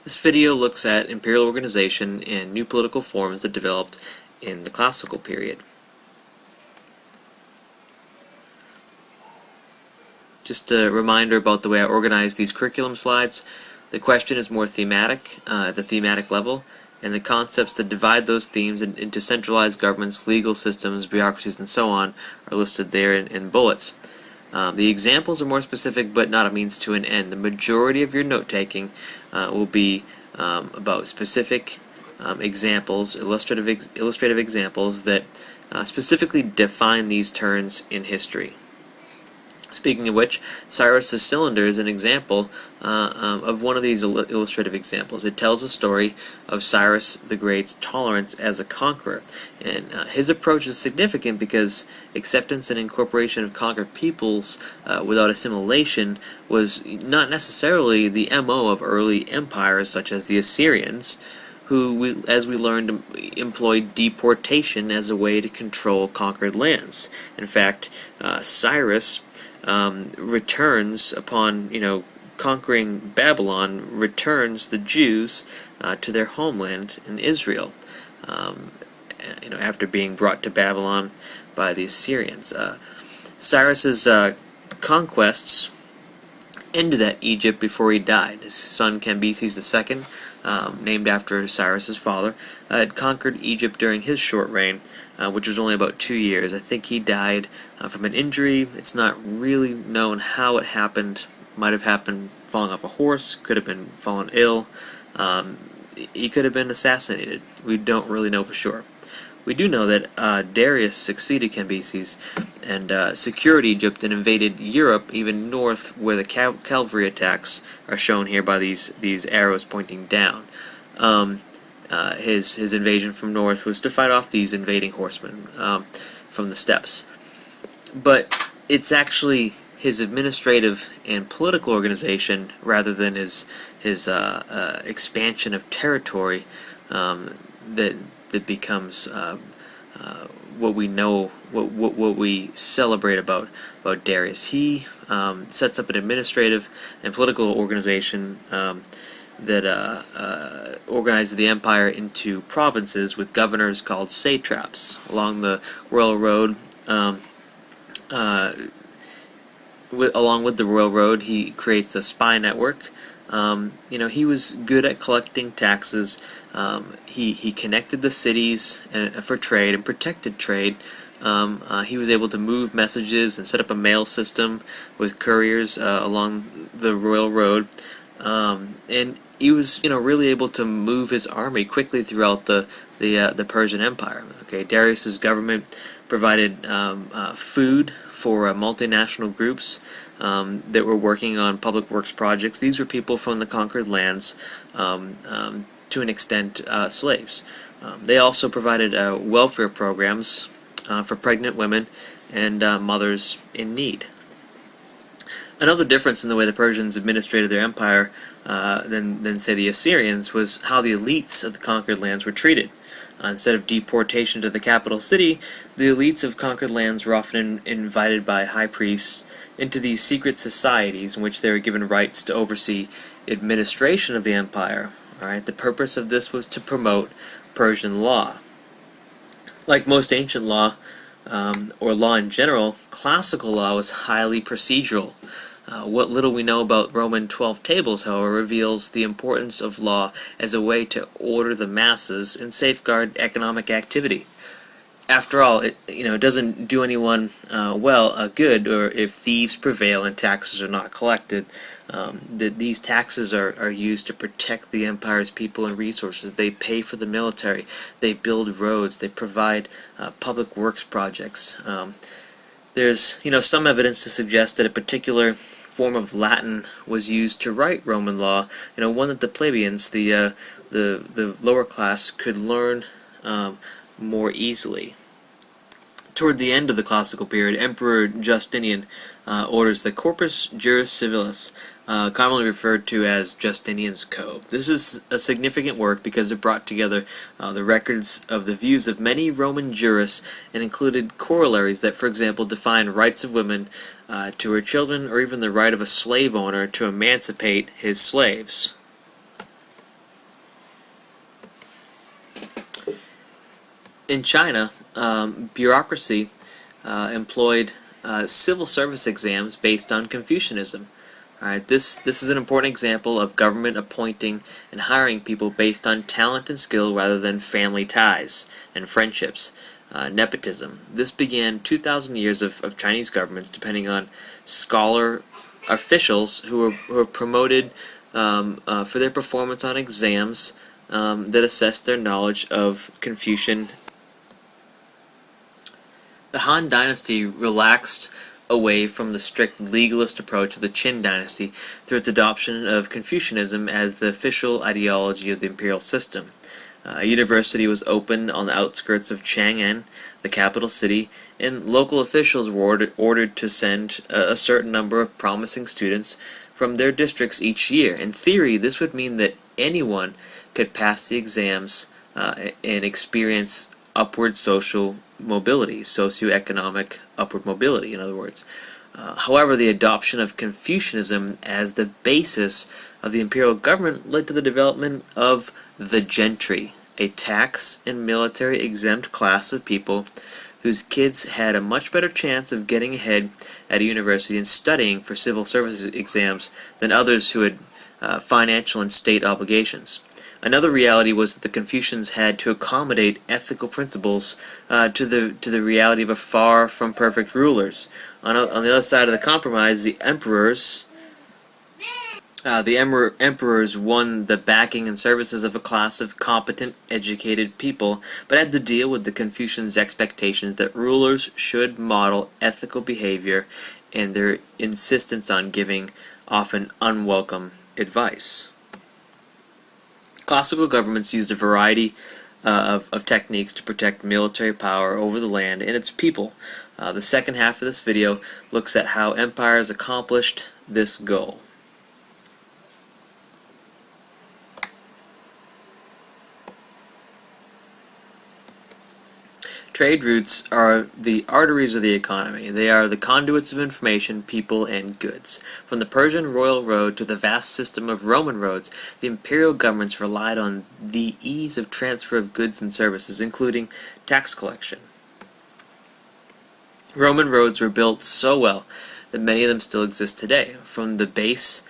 This video looks at imperial organization and new political forms that developed in the classical period. Just a reminder about the way I organize these curriculum slides. The question is more thematic, at the thematic level, and the concepts that divide those themes into centralized governments, legal systems, bureaucracies, and so on are listed there in bullets. The examples are more specific, but not a means to an end. The majority of your note-taking will be about specific examples, illustrative examples that specifically define these turns in history. Speaking of which, Cyrus's cylinder is an example of one of these illustrative examples. It tells a story of Cyrus the Great's tolerance as a conqueror. And his approach is significant because acceptance and incorporation of conquered peoples without assimilation was not necessarily the MO of early empires such as the Assyrians, who, as we learned, employed deportation as a way to control conquered lands. In fact, Cyrus returns upon, conquering Babylon, returns the Jews to their homeland in Israel, after being brought to Babylon by the Assyrians. Cyrus's conquests ended at Egypt before he died. His son Cambyses II, named after Cyrus's father, had conquered Egypt during his short reign, which was only about 2 years. I think he died from an injury. It's not really known how it happened. Might have happened falling off a horse, could have been fallen ill. He could have been assassinated. We don't really know for sure. We do know that Darius succeeded Cambyses and secured Egypt and invaded Europe, even north, where the cavalry attacks are shown here by these arrows pointing down. His invasion from north was to fight off these invading horsemen from the steppes. But it's actually his administrative and political organization, rather than his expansion of territory, that becomes what we know, what we celebrate about Darius. He sets up an administrative and political organization that organized the empire into provinces with governors called satraps. Along the royal road, along with the royal road, he creates a spy network. He was good at collecting taxes. He connected the cities for trade and protected trade. He was able to move messages and set up a mail system with couriers along the royal road. And he was, really able to move his army quickly throughout the Persian Empire. Okay, Darius's government provided food for multinational groups that were working on public works projects. These were people from the conquered lands, to an extent slaves. They also provided welfare programs for pregnant women and mothers in need. Another difference in the way the Persians administrated their empire than say, the Assyrians was how the elites of the conquered lands were treated. Instead of deportation to the capital city, the elites of conquered lands were often invited by high priests into these secret societies in which they were given rights to oversee administration of the empire. Alright, the purpose of this was to promote Persian law. Like most ancient law, or law in general, classical law was highly procedural. What little we know about Roman 12 tables, however, reveals the importance of law as a way to order the masses and safeguard economic activity. After all, it doesn't do anyone good, or if thieves prevail and taxes are not collected. These taxes are used to protect the empire's people and resources. They pay for the military. They build roads. They provide public works projects. There's some evidence to suggest that a particular form of Latin was used to write Roman law. One that the plebeians, the lower class, could learn more easily. Toward the end of the classical period, Emperor Justinian orders the Corpus Juris Civilis, commonly referred to as Justinian's Code. This is a significant work because it brought together the records of the views of many Roman jurists and included corollaries that, for example, defined rights of women to her children, or even the right of a slave owner to emancipate his slaves. In China, bureaucracy employed civil service exams based on Confucianism. Alright, this is an important example of government appointing and hiring people based on talent and skill rather than family ties and friendships. Nepotism. This began 2,000 years of Chinese governments depending on scholar officials who were promoted for their performance on exams that assessed their knowledge of Confucian. The Han Dynasty relaxed away from the strict legalist approach of the Qin Dynasty through its adoption of Confucianism as the official ideology of the imperial system. A university was opened on the outskirts of Chang'an, the capital city, and local officials were ordered to send a certain number of promising students from their districts each year. In theory, this would mean that anyone could pass the exams and experience upward social mobility, socioeconomic upward mobility, in other words. However, the adoption of Confucianism as the basis of the imperial government led to the development of the gentry, a tax and military exempt class of people whose kids had a much better chance of getting ahead at a university and studying for civil service exams than others who had financial and state obligations. Another reality was that the Confucians had to accommodate ethical principles to the reality of a far from perfect rulers. On the other side of the compromise, the emperors won the backing and services of a class of competent, educated people, but had to deal with the Confucians' expectations that rulers should model ethical behavior and their insistence on giving often unwelcome advice. Classical governments used a variety of techniques to protect military power over the land and its people. The second half of this video looks at how empires accomplished this goal. Trade routes are the arteries of the economy. They are the conduits of information, people, and goods. From the Persian royal road to the vast system of Roman roads, the imperial governments relied on the ease of transfer of goods and services, including tax collection. Roman roads were built so well that many of them still exist today. From the base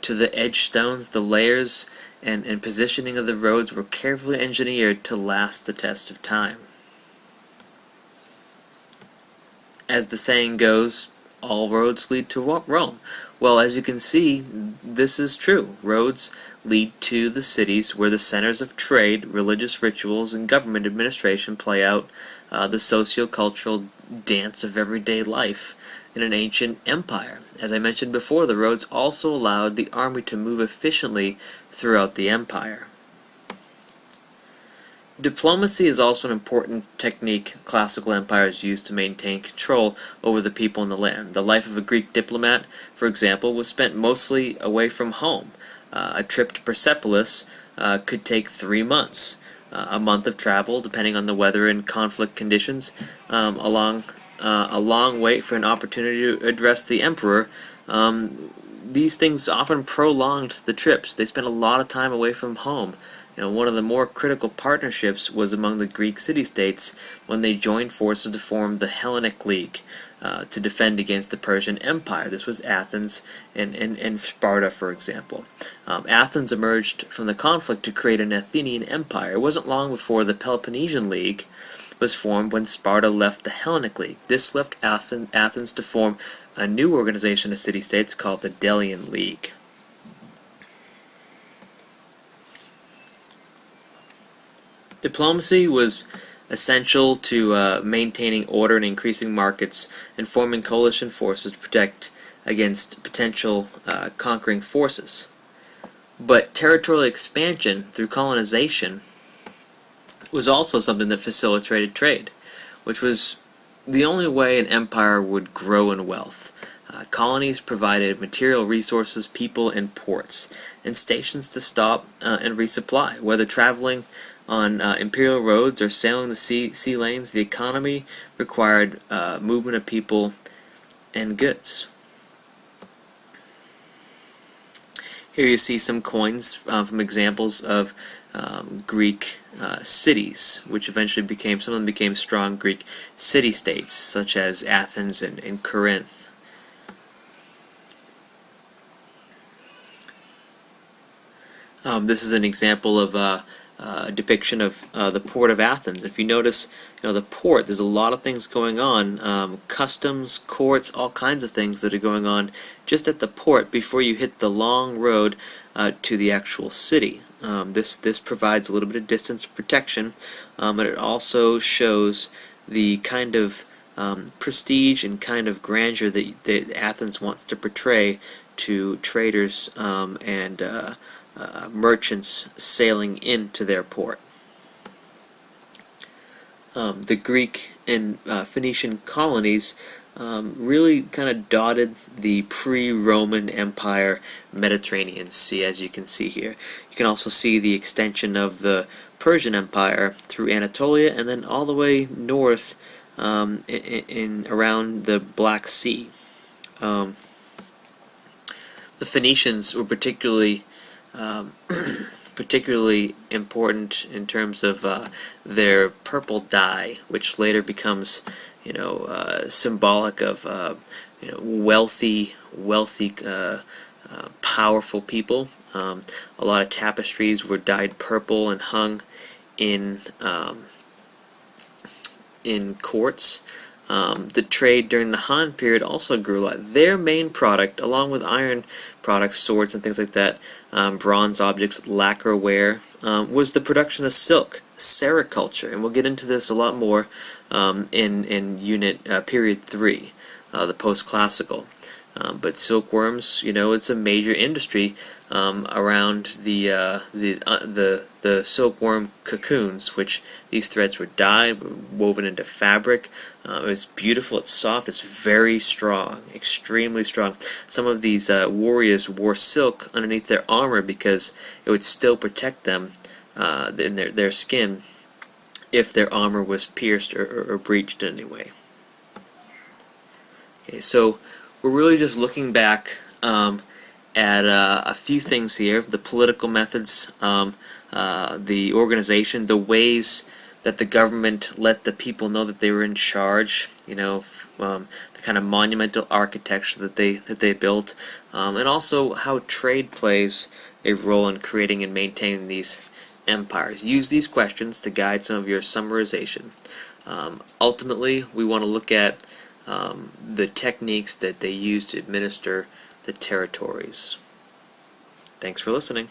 to the edge stones, the layers and positioning of the roads were carefully engineered to last the test of time. As the saying goes, all roads lead to Rome. Well, as you can see, this is true. Roads lead to the cities where the centers of trade, religious rituals, and government administration play out the socio-cultural dance of everyday life in an ancient empire. As I mentioned before, the roads also allowed the army to move efficiently throughout the empire. Diplomacy is also an important technique classical empires used to maintain control over the people in the land. The life of a Greek diplomat, for example, was spent mostly away from home. A trip to Persepolis could take 3 months. A month of travel, depending on the weather and conflict conditions, a long wait for an opportunity to address the emperor. These things often prolonged the trips. They spent a lot of time away from home. One of the more critical partnerships was among the Greek city-states when they joined forces to form the Hellenic League to defend against the Persian Empire. This was Athens and Sparta, for example. Athens emerged from the conflict to create an Athenian empire. It wasn't long before the Peloponnesian League was formed when Sparta left the Hellenic League. This left Athens to form a new organization of city-states called the Delian League. Diplomacy was essential to maintaining order and increasing markets and forming coalition forces to protect against potential conquering forces. But territorial expansion through colonization was also something that facilitated trade, which was the only way an empire would grow in wealth. Colonies provided material resources, people, and ports, and stations to stop and resupply. Whether traveling on imperial roads or sailing the sea lanes, the economy required movement of people and goods. Here you see some coins from examples of Greek cities, which eventually became, some of them became strong Greek city-states, such as Athens and Corinth. This is an example of a depiction of the port of Athens. If you notice, the port, there's a lot of things going on, customs, courts, all kinds of things that are going on just at the port before you hit the long road to the actual city. This provides a little bit of distance protection, but it also shows the kind of prestige and kind of grandeur that Athens wants to portray to traders and merchants sailing into their port. The Greek and Phoenician colonies really kind of dotted the pre-Roman Empire Mediterranean Sea, as you can see here. You can also see the extension of the Persian Empire through Anatolia and then all the way north in around the Black Sea. The Phoenicians were particularly important in terms of their purple dye, which later becomes, symbolic of, wealthy, powerful people. A lot of tapestries were dyed purple and hung in courts. The trade during the Han period also grew a lot. Their main product, along with iron products, swords and things like that, bronze objects, lacquerware, was the production of silk, sericulture, and we'll get into this a lot more in unit period 3, the post-classical. But silkworms, it's a major industry around the silkworm cocoons, which these threads were dyed, woven into fabric. It was beautiful, it's soft, it's very strong, extremely strong. Some of these warriors wore silk underneath their armor because it would still protect them in their skin if their armor was pierced or breached in any way. Okay, so we're really just looking back at a few things here: the political methods, the organization, the ways that the government let the people know that they were in charge, the kind of monumental architecture that they built, and also how trade plays a role in creating and maintaining these empires. Use these questions to guide some of your summarization. Ultimately, we want to look at the techniques that they used to administer the territories. Thanks for listening.